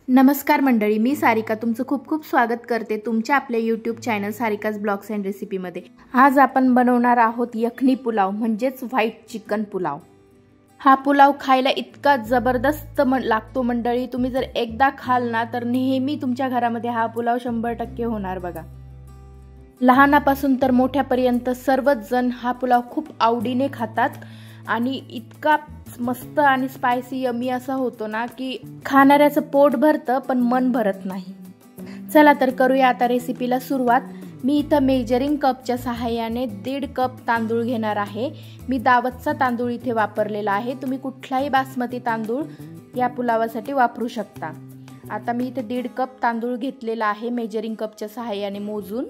नमस्कार मंडळी, मी सारिका तुमचं खूप खूप स्वागत करते तुमच्या आपल्या YouTube channel Sarika's blogs and रेसिपीमध्ये। आज आपण बनवणार आहोत यखनी पुलाव म्हणजेच व्हाईट चिकन पुलाव। हा पुलाव खायला इतका जबरदस्त लागतो मंडळी, तुम्ही जर एकदा खाल ना तर नेहमी तुमच्या घरामध्ये हा पुलाव 100% होणार बघा। लहानापासून तर मोठ्यापर्यंत सर्वच जण हा पुलाव खूप आवडीने खातात आणि इतका मस्त आणि स्पायसी यमी असा होतो ना की खाणाऱ्याचं पोट भरतं पण मन भरत नाही। चला तर करूया आता रेसिपीला सुरुवात। मी इथं मेजरिंग कपच्या सहाय्याने 1.5 कप तांदूळ घेणार आहे। मी दावतचा तांदूळ इथे वापरलेला आहे, तुम्ही कुठलाही बासमती तांदूळ या पुलावासाठी वापरू शकता। आता मी इथे 1.5 कप तांदूळ घेतलेला आहे मेजरिंग कपच्या सहाय्याने मोजून।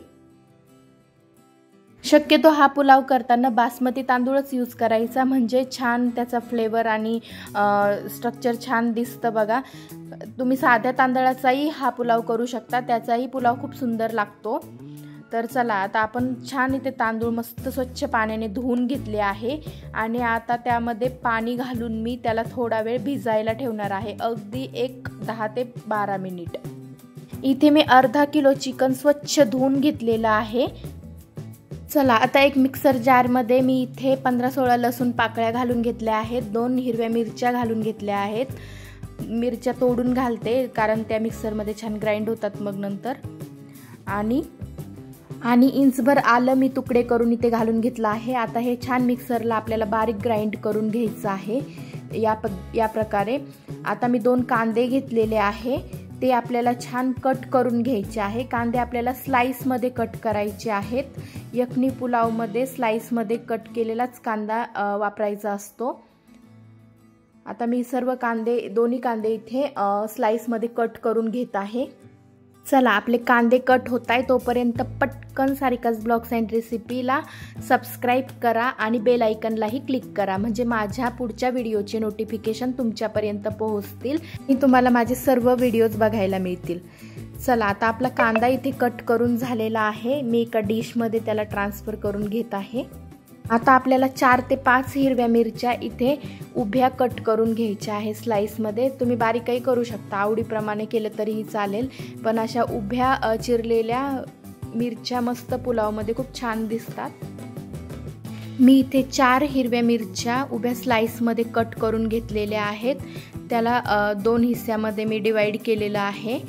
शक्यतो हा पुलाव करताना बासमती तांदूळच यूज करायचा, म्हणजे छान त्याचा फ्लेवर आणि स्ट्रक्चर छान दिसतं बघा। तुम्ही साध्या तांदळाचाही हा पुलाव करू शकता, त्याचाही पुलाव खूप सुंदर लागतो। तर चला आता आपण छान इथे तांदूळ मस्त स्वच्छ पाण्याने धुवून घेतले आहे आणि आता त्यामध्ये पाणी घालून मी त्याला थोडा वेळ भिजायला ठेवणार आहे, अगदी 10 ते 12 मिनिट। इथे मी अर्धा किलो चिकन स्वच्छ धुवून घेतलेलं आहे। चला आता एक मिक्सर जार मध्ये मी इथे 15-16 लसूण पाकळ्या घालून घेतल्या आहेत, 2 हिरव्या मिरच्या घालून घेतल्या आहेत। मिरच्या तोडून घालते कारण त्या मिक्सर मध्ये छान ग्राइंड होतात मग नंतर। आणि इंचभर आलं मी तुकडे करून इथे घालून घेतलं आहे। आता हे छान मिक्सरला आपल्याला बारीक ग्राइंड करून घ्यायचं आहे या प्रकारे। आता मी 2 कांदे घेतलेले आहे, ते आपल्याला छान कट करून घ्यायचे आहे। कांदे आपल्याला स्लाइस मध्ये कट करायचे आहेत। यखनी पुलाव मध्ये स्लाइस मध्ये कट केलेलाच कांदा वापरायचा असतो। आता मी सर्व दोन्ही कांदे इथे स्लाइस मध्ये कट करून घेत आहे। चला आपले कांदे कट होत आहे तोपर्यंत पटकन सारिकाज ब्लॉग्स अँड रेसिपीला सबस्क्राइब करा आणि बेल आयकनलाही क्लिक करा, म्हणजे माझ्या पुढच्या व्हिडिओचे नोटिफिकेशन तुमच्यापर्यंत पोहोचतील आणि तुम्हाला माझे सर्व व्हिडिओज बघायला मिळतील। चला आता आपला कांदा इथे कट करून झालेला आहे, मी एका डिश मध्ये त्याला ट्रान्सफर करून घेत आहे। आता आपल्याला 4 ते 5 हिरव्या मिरच्या इथे उभ्या कट करून घ्यायच्या आहे स्लाइस मध्ये। तुम्ही बारीकही करू शकता, आवडीप्रमाणे केलं तरीही चालेल, पण अशा उभ्या चिरलेल्या मिरच्या मस्त पुलाव मध्ये खूप छान दिसतात। मी इथे 4 हिरव्या मिरच्या उभ्या स्लाइस मध्ये कट करून घेतलेल्या आहेत, त्याला 2 हिस्स्यामध्ये मी डिवाइड केलेलं आहे।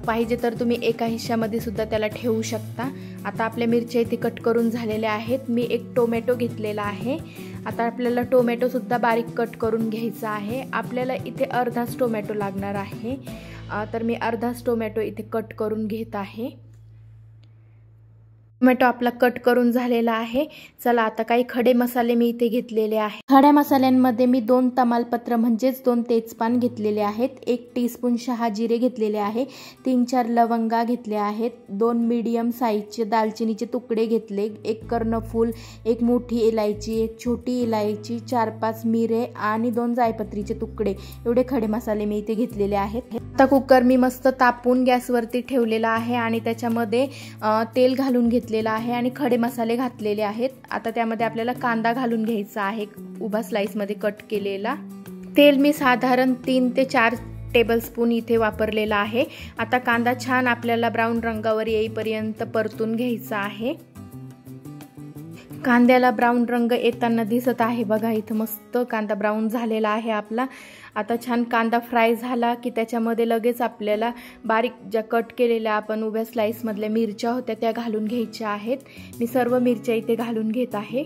पाहिजे तर तुम्ही एका हिस्स्यामध्ये सुद्धा त्याला ठेवू शकता। आता आपल्या मिरच्या इथे कट करून झालेल्या आहेत। मी एक टोमॅटो घेतलेला आहे, आता आपल्याला टोमॅटो सुद्धा बारीक कट करून घ्यायचा आहे। आपल्याला इथे अर्धाच टोमॅटो लागणार आहे, तर मी अर्धाच टोमॅटो इथे कट करून घेत आहे। टोमॅटो आपला कट करून झालेला आहे। चला आता काही खडे मसाले मी इथे घेतलेले आहे। खड्या मसाल्यांमध्ये मी 2 तमालपत्र म्हणजेच 2 तेजपान घेतलेले आहेत, 1 टीस्पून शहा जिरे घेतलेले आहे, 3-4 लवंगा घेतले आहेत, 2 मीडियम साईजचे दालचिनीचे तुकडे घेतले, 1 कर्णफूल, 1 मोठी इलायची, 1 छोटी इलायची, 4-5 मिरे आणि 2 जायपत्रीचे तुकडे, एवढे खडे मसाले मी इथे घेतलेले आहेत। आता कुकर मी मस्त तापून गॅसवरती ठेवलेला आहे आणि त्याच्यामध्ये तेल घालून घेतलेला आहे आणि खडे मसाले घातलेले आहेत। आता त्यामध्ये आपल्याला कांदा घालून घ्यायचा आहे उभा स्लाइस मध्ये कट केलेला। तेल मी साधारण 3 ते 4 टेबलस्पून इथे वापरलेला आहे। आता कांदा छान आपल्याला ब्राऊन रंगावर येईपर्यंत परतून घ्यायचा आहे। कांद्याला ब्राऊन रंग येताना दिसत आहे बघा, इथं मस्त कांदा ब्राऊन झालेला आहे आपला। आता छान कांदा फ्राय झाला की त्याच्यामध्ये लगेच आपल्याला बारीक ज्या कट केलेल्या आपण उभ्या स्लाइस मधल्या मिरच्या होत्या त्या घालून घ्यायच्या आहेत। मी सर्व मिरच्या इथे घालून घेत आहे।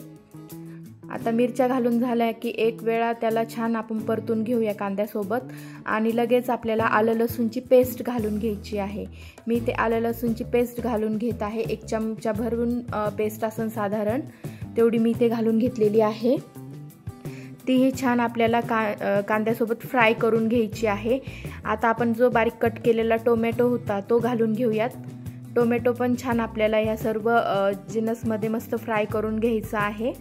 आता मिरच्या घालून झाल्या की एक वेळा त्याला छान आपण परतून घेऊया कांद्यासोबत आणि लगेच आपल्याला आलं लसूणची पेस्ट घालून घ्यायची आहे। मी इथे आलं लसूणची पेस्ट घालून घेत आहे, 1 चमचा भरून पेस्ट असेल साधारण तेवढी मी इथे घालून घेतलेली आहे। तीही छान आपल्याला कांद्यासोबत फ्राय करून घ्यायची आहे। आता आपण जो बारीक कट केलेला टोमॅटो होता तो घालून घेऊयात। टोमॅटो पण छान आपल्याला या सर्व जिन्नसमध्ये मस्त फ्राय करून घ्यायचं आहे।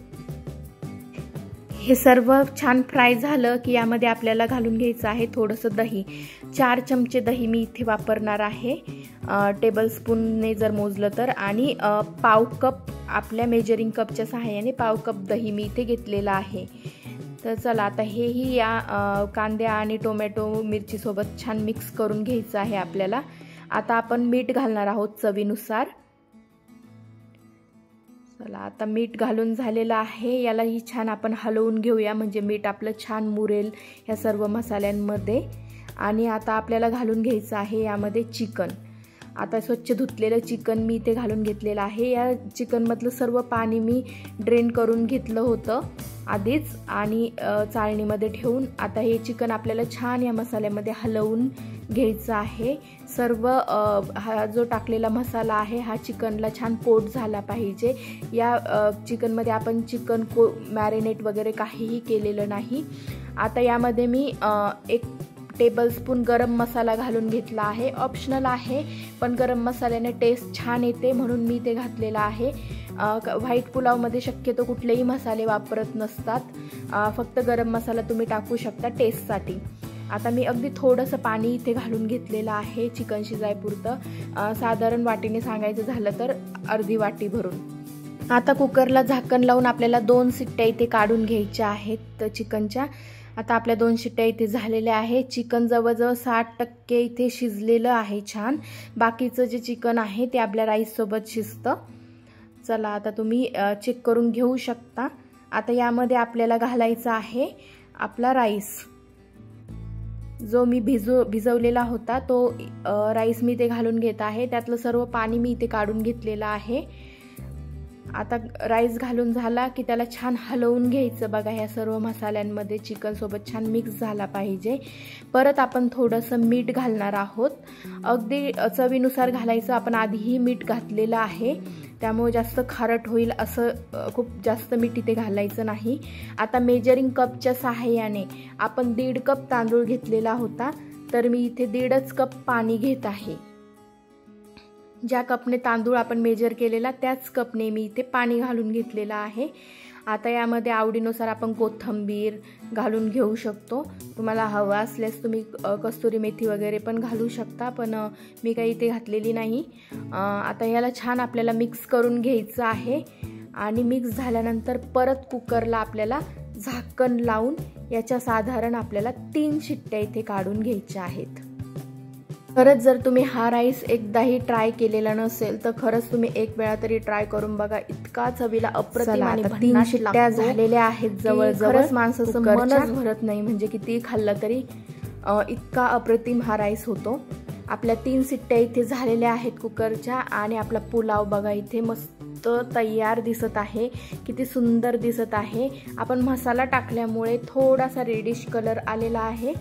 हे सर्व छान फ्राय झालं की यामध्ये आपल्याला घालून घ्यायचं आहे थोडंसं दही, 4 चमचे दही मी इथे वापरणार आहे टेबलस्पूनने जर मोजलं तर, आणि पाव कप आपल्या मेजरिंग कपच्या सहाय्याने पाव कप दही मी इथे घेतलेला आहे। तर चला आता हेही या कांद्या आणि टोमॅटो मिरची सोबत छान मिक्स करून घ्यायचं आहे आपल्याला। आता आपण मीठ घालणार आहोत चवीनुसार। चला आता मीठ घालून झालेलं आहे, यालाही छान आपण हलवून घेऊया म्हणजे मीठ आपलं छान मुरेल या सर्व मसाल्यांमध्ये। आणि आता आपल्याला घालून घ्यायचं आहे यामध्ये चिकन। आता स्वच्छ धुतलेलं चिकन मी इथे घालून घेतलेलं आहे। या चिकनमधलं सर्व पाणी मी ड्रेन करून घेतलं होतं आधीच आणि चाळणीमध्ये ठेवून आता हे चिकन आपल्याला छान या मसाल्यामध्ये हलवून घ्यायचं आहे। सर्व हा जो टाकलेला मसाला आहे हा चिकनला छान कोट झाला पाहिजे। या चिकनमध्ये आपण चिकन मॅरिनेट वगैरे काहीही केलेलं नाही। आता यामध्ये मी 1 टेबलस्पून गरम मसाला घालून घेतला आहे, ऑप्शनल आहे पण गरम मसाल्याने टेस्ट छान येते म्हणून मी ते घातलेला आहे। व्हाईट पुलावमध्ये शक्यतो कुठलेही मसाले वापरत नसतात, फक्त गरम मसाला तुम्ही टाकू शकता टेस्टसाठी। आता मी अगदी थोडंसं पाणी इथे घालून घेतलेलं आहे चिकन शिजायपुरतं, साधारण वाटीने सांगायचं झालं तर अर्धी वाटी भरून। आता कुकरला झाकण लावून आपल्याला 2 शिट्ट्या इथे काढून घ्यायच्या आहेत चिकनच्या। आता आपल्या 2 शिट्ट्या इथे झालेल्या आहे। चिकन जवळजवळ 60% इथे शिजलेलं आहे छान, बाकीचं जे चिकन आहे ते आपल्या राईस सोबत शिजतं। चला आता तुम्ही चेक करून घेऊ शकता। आता यामध्ये आपल्याला घालायचा आहे आपला राईस, जो मी भिजवलेला होता तो राईस मी ते घालून घेत आहे। त्यातलं सर्व पाणी मी इथे काढून घेतलेलं आहे। आता राईस घालून झाला की त्याला छान हलवून घ्यायचं बघा, ह्या सर्व मसाल्यांमध्ये चिकन सोबत छान मिक्स झाला पाहिजे। परत आपण थोडंसं मीठ घालणार आहोत, अगदी चवीनुसार घालायचं, आपण आधीही मीठ घातलेलं आहे त्यामुळे जास्त खारट होईल असं खूप जास्त मीठ इथे घालायचं नाही। आता मेजरिंग कपच्या सहाय्याने आपण 1.5 कप तांदूळ घेतलेला होता, तर मी इथे 1.5 कप पाणी घेत आहे। ज्या कपने तांदूळ आपण मेजर केलेला त्याच कपने मी इथे पाणी घालून घेतलेलं आहे। आता यामध्ये आवडीनुसार आपण कोथिंबीर घालून घेऊ शकतो, तुम्हाला हवं असल्यास तुम्ही कस्तुरी मेथी वगैरे पण घालू शकता, पण मी काही इथे घातलेली नाही। आता याला छान आपल्याला मिक्स करून घ्यायचं आहे आणि मिक्स झाल्यानंतर परत कुकरला आपल्याला झाकण लावून याच्या साधारण आपल्याला 3 शिट्ट्या इथे काढून घ्यायच्या आहेत। खरंच जर तुम्ही हा राईस एकदाही ट्राय केलेला नसेल तर खरंच तुम्ही एक वेळा तरी ट्राय करून बघा, इतका चवीला अप्रतिम आणि 3 शिट्ट्या झालेल्या आहेत जवळजवळ, माणसाचं मनच भरत नाही म्हणजे किती खाल्लं तरी इतका अप्रतिम हा राईस होतो। आपल्या 3 शिट्ट्या इथे झालेल्या आहेत कुकरच्या आणि आपला पुलाव बघा इथे मस्त तयार दिसत आहे, किती सुंदर दिसत आहे। आपण मसाला टाकल्यामुळे थोडासा रेडिश कलर आलेला आहे।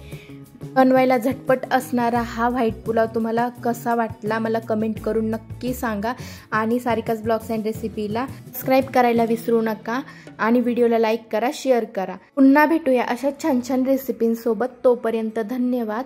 बनवायला झटपट असणारा हा व्हाईट पुलाव तुम्हाला कसा वाटला मला कमेंट करून नक्की सांगा आणि सारिकाज ब्लॉग्स अँड रेसिपीला सबस्क्राईब करायला विसरू नका आणि व्हिडिओला लाईक करा, शेअर करा। पुन्हा भेटूया अशा छान छान रेसिपींसोबत, तोपर्यंत धन्यवाद।